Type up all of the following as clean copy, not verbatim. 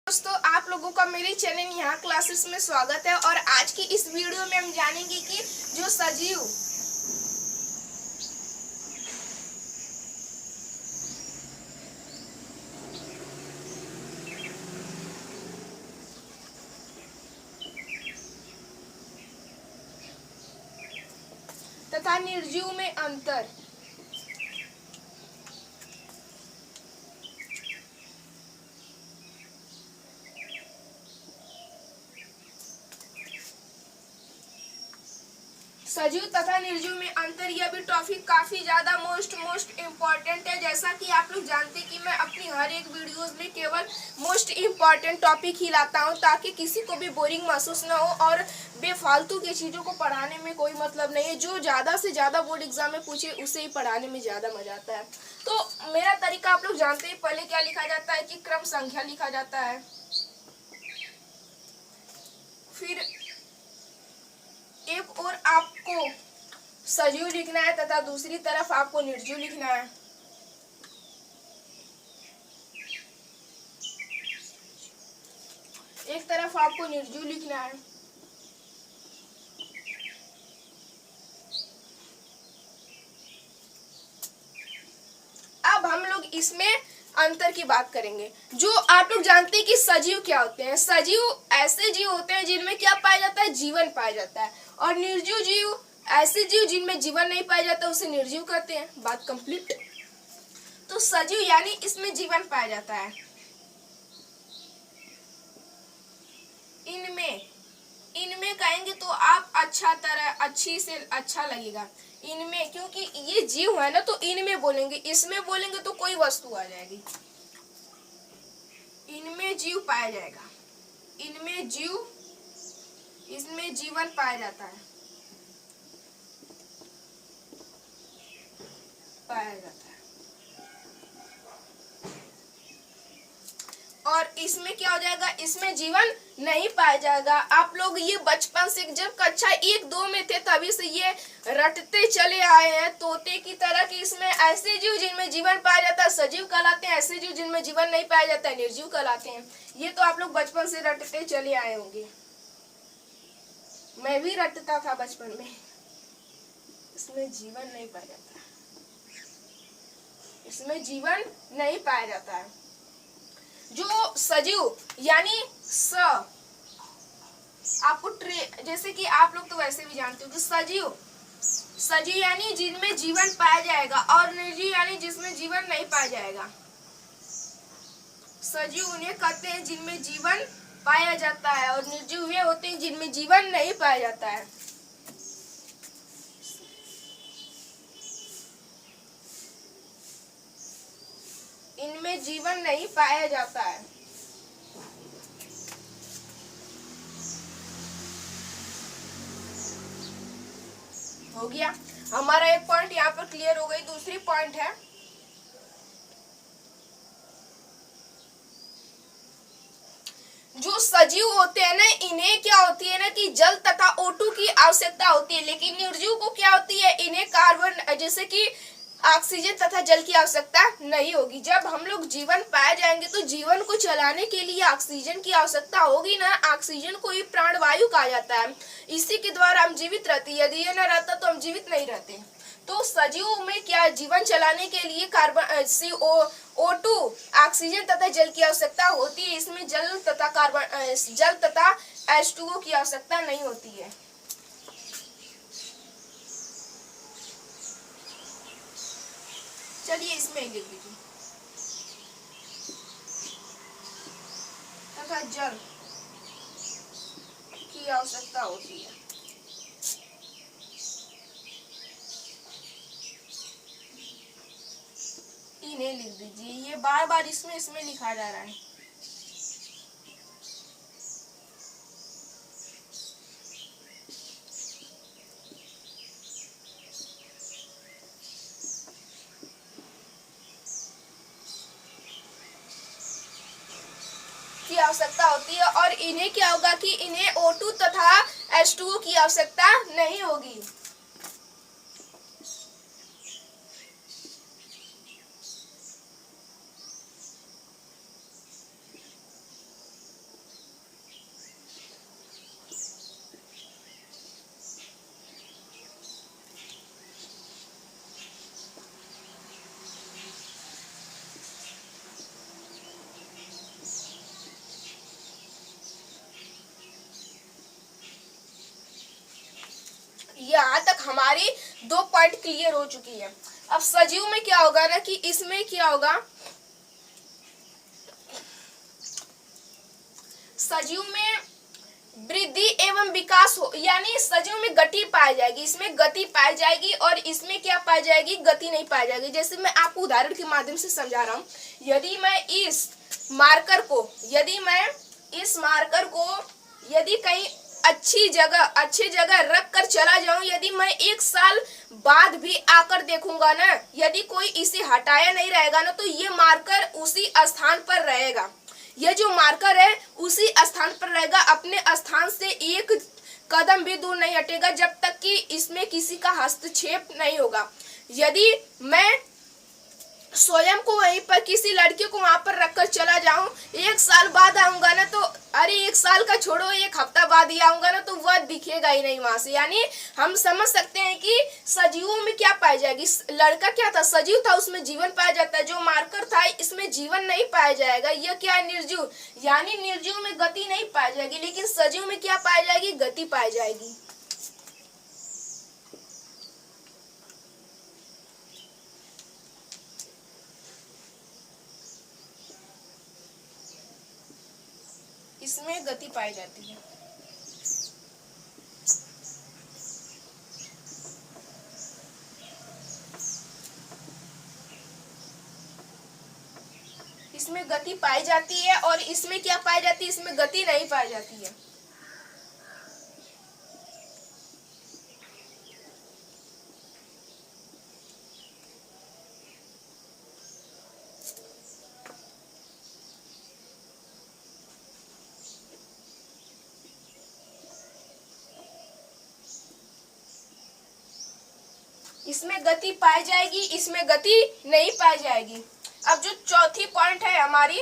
दोस्तों, आप लोगों का मेरे चैनल यहाँ क्लासेस में स्वागत है। और आज की इस वीडियो में हम जानेंगे कि जो सजीव तथा निर्जीव में अंतर। सजीव तथा निर्जीव में अंतर, यह भी टॉपिक काफी ज्यादा मोस्ट इम्पोर्टेंट है। जैसा कि आप लोग जानते हैं कि मैं अपनी हर एक वीडियोस में केवल मोस्ट इम्पोर्टेंट टॉपिक ही लाता हूं, ताकि किसी को भी बोरिंग महसूस ना हो और बेफालतू की चीजों को पढ़ाने में कोई मतलब नहीं है। जो ज्यादा से ज्यादा बोर्ड एग्जाम में पूछे उसे ही पढ़ाने में ज्यादा मजा आता है। तो मेरा तरीका आप लोग जानते हैं, पहले क्या लिखा जाता है कि क्रम संख्या लिखा जाता है, फिर एक और आपको सजीव लिखना है तथा दूसरी तरफ आपको निर्जीव लिखना है। एक तरफ आपको निर्जीव लिखना है। अब हम लोग इसमें अंतर की बात करेंगे। जो आप लोग जानते हैं कि सजीव क्या होते हैं। सजीव ऐसे जीव होते हैं जिनमें क्या पाया जाता है, जीवन पाया जाता है। और निर्जीव जीव ऐसे जीव जिनमें जीवन नहीं पाया जाता, उसे निर्जीव कहते हैं। बात कंप्लीट। तो सजीव यानी इसमें जीवन पाया जाता है। इनमें कहेंगे तो आप अच्छी से अच्छा लगेगा। इनमें, क्योंकि ये जीव है ना, तो इनमें बोलेंगे। इसमें बोलेंगे तो कोई वस्तु आ जाएगी। इनमें जीव पाया जाएगा। इनमें जीव, इसमें जीवन पाया जाता है, पाया जाता है। और इसमें क्या हो जाएगा, इसमें जीवन नहीं पाया जाएगा। आप लोग ये बचपन से जब कक्षा 1-2 में थे तभी से ये रटते चले आए हैं तोते की तरह कि इसमें ऐसे जीव जिनमें जीवन पाया जाता है सजीव कहलाते हैं, ऐसे जीव जिनमें जीवन नहीं पाया जाता है निर्जीव कहलाते हैं। ये तो आप लोग बचपन से रटते चले आए होंगे। मैं भी रटता था बचपन में। इसमें जीवन नहीं पाया जाता, इसमें जीवन नहीं पाया जाता है। जो सजीव यानी आपको जैसे कि आप लोग तो वैसे भी जानते हो कि सजीव यानी जिनमें जीवन पाया जाएगा, और निर्जीव यानी जिसमें जीवन नहीं पाया जाएगा। सजीव उन्हें कहते हैं जिनमें जीवन पाया जाता है, और निर्जीव वे होते हैं जिनमें जीवन नहीं पाया जाता है। इनमें जीवन नहीं पाया जाता है। हो गया हमारा एक पॉइंट यहाँ पर क्लियर हो गई। दूसरी पॉइंट है, जो सजीव होते हैं ना, इन्हें क्या होती है ना कि जल तथा O2 की आवश्यकता होती है। लेकिन निर्जीव को क्या होती है, इन्हें कार्बन जैसे कि ऑक्सीजन तथा जल की आवश्यकता नहीं होगी। जब हम लोग जीवन पाए जाएंगे तो जीवन को चलाने के लिए ऑक्सीजन की आवश्यकता होगी ना। ऑक्सीजन को ही प्राणवायु कहा जाता है। इसी के द्वारा हम जीवित रहते हैं। यदि ये न रहता तो हम जीवित नहीं रहते। तो सजीव में क्या, जीवन चलाने के लिए कार्बन O2 ऑक्सीजन तथा जल की आवश्यकता होती है। इसमें जल तथा H2O की आवश्यकता नहीं होती है। चलिए इसमें लिख लीजिए, तथा जल की आवश्यकता होती है। इन्हें लिख दीजिए। ये बार बार इसमें लिखा जा रहा है। की आवश्यकता होती है। और इन्हें क्या होगा कि इन्हें O2 तथा H2O की आवश्यकता नहीं होगी। यहाँ तक हमारी 2 पॉइंट क्लियर हो चुकी है। अब सजीव में क्या होगा ना कि इसमें क्या होगा, सजीव में वृद्धि एवं विकास हो, यानी सजीव में गति पाई जाएगी, इसमें गति पाई जाएगी और इसमें क्या पाई जाएगी, गति नहीं पाई जाएगी। जैसे मैं आपको उदाहरण के माध्यम से समझा रहा हूँ, यदि मैं इस मार्कर को यदि कहीं अच्छी जगह रख कर चला जाऊं, यदि मैं 1 साल बाद भी आकर देखूंगा ना, यदि कोई इसे हटाया नहीं रहेगा ना, तो ये मार्कर उसी स्थान पर रहेगा। ये जो मार्कर है उसी स्थान पर रहेगा, अपने स्थान से 1 कदम भी दूर नहीं हटेगा जब तक कि इसमें किसी का हस्तक्षेप नहीं होगा। यदि मैं स्वयं को वहीं पर किसी लड़के को वहां पर रखकर चला जाऊं, 1 साल बाद आऊंगा ना, तो अरे 1 साल का छोड़ो, 1 हफ्ता बाद ही आऊंगा ना, तो वह दिखेगा ही नहीं वहां से। यानी हम समझ सकते हैं कि सजीवों में क्या पाई जाएगी, लड़का क्या था, सजीव था, उसमें जीवन पाया जाता है। जो मार्कर था इसमें जीवन नहीं पाया जाएगा, यह क्या है, निर्जीव। यानी निर्जीव में गति नहीं पाई जाएगी, लेकिन सजीव में क्या पाई जाएगी, गति पाई जाएगी। इसमें गति पाई जाती है। इसमें गति पाई जाती है और इसमें क्या पाई जाती है, इसमें गति नहीं पाई जाती है। इसमें गति पाई जाएगी, इसमें गति नहीं पाई जाएगी। अब जो चौथी पॉइंट है हमारी,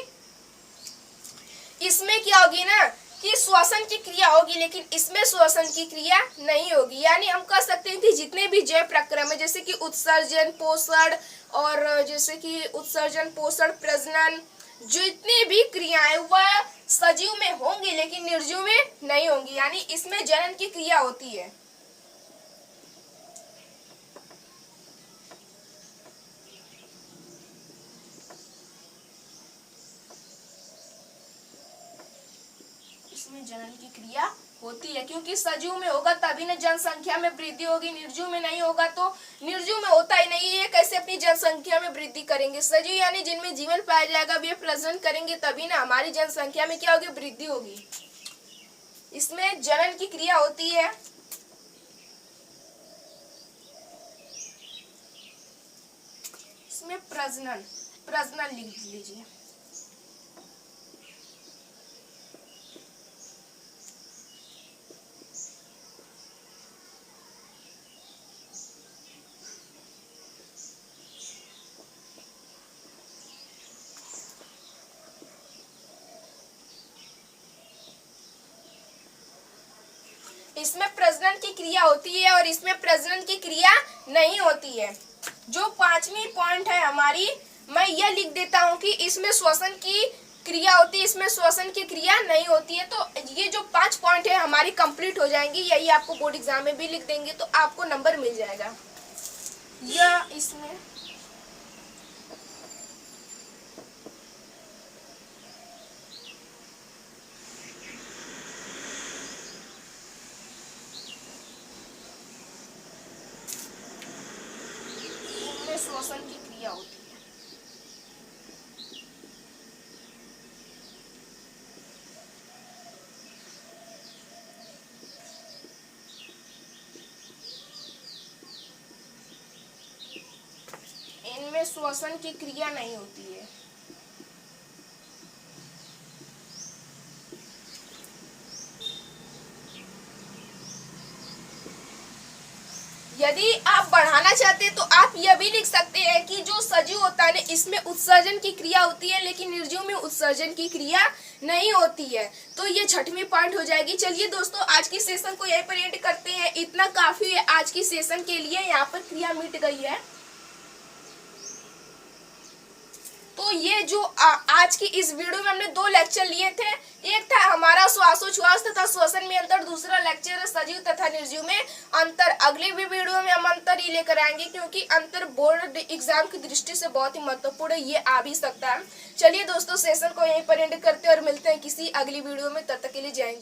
इसमें क्या होगी ना कि श्वसन की क्रिया होगी, लेकिन इसमें श्वसन की क्रिया नहीं होगी। यानी हम कह सकते हैं कि जितने भी जैव प्रक्रम है, जैसे कि उत्सर्जन, पोषण और जैसे कि उत्सर्जन, पोषण, प्रजनन, जितनी भी क्रियाएं वह सजीव में होंगी लेकिन निर्जीव में नहीं होंगी। यानी इसमें जनन की क्रिया होती है। इसमें जनन की क्रिया होती है, क्योंकि सजीव में होगा तभी ना जनसंख्या में वृद्धि होगी, निर्जीव में नहीं होगा तो निर्जीव में होता ही नहीं, ये कैसे अपनी जनसंख्या में वृद्धि करेंगे। सजीव यानी जिनमें जीवन पाया जाएगा वे प्रजनन करेंगे, तभी ना हमारी जनसंख्या में क्या होगी, वृद्धि होगी। इसमें जनन की क्रिया होती है। इसमें प्रजनन लिख लीजिए। इसमें प्रजनन की क्रिया होती है और इसमें प्रजनन की क्रिया नहीं होती है। जो 5वीं पॉइंट है हमारी, मैं यह लिख देता हूं कि इसमें श्वसन की क्रिया होती है, इसमें श्वसन की क्रिया नहीं होती है। तो ये जो 5 पॉइंट है हमारी कंप्लीट हो जाएंगी। यही आपको बोर्ड एग्जाम में भी लिख देंगे तो आपको नंबर मिल जाएगा। यह इसमें श्वसन की क्रिया होती है। इनमें श्वसन की क्रिया नहीं होती है। यदि आप बढ़ाना चाहते हैं तो आप यह भी लिख सकते हैं कि जो सजीव होता है इसमें उत्सर्जन की क्रिया होती है लेकिन निर्जीव में उत्सर्जन की क्रिया नहीं होती है। तो ये 6वीं पॉइंट हो जाएगी। चलिए दोस्तों, आज की सेशन को यहीं पर एंड करते हैं। इतना काफी है आज की सेशन के लिए। यहाँ पर क्रिया मिट गई है। तो ये जो आज की इस वीडियो में हमने 2 लेक्चर लिए थे, एक था हमारा श्वासोच्छ्वास तथा श्वसन श्वसन में अंतर, दूसरा लेक्चर है सजीव तथा निर्जीव में अंतर। अगली भी वीडियो में हम अंतर ही लेकर आएंगे, क्योंकि अंतर बोर्ड एग्जाम की दृष्टि से बहुत ही महत्वपूर्ण है, ये आ भी सकता है। चलिए दोस्तों, सेशन को यहीं पर एंड करते हैं और मिलते हैं किसी अगली वीडियो में। तब तक के लिए जय हिंद।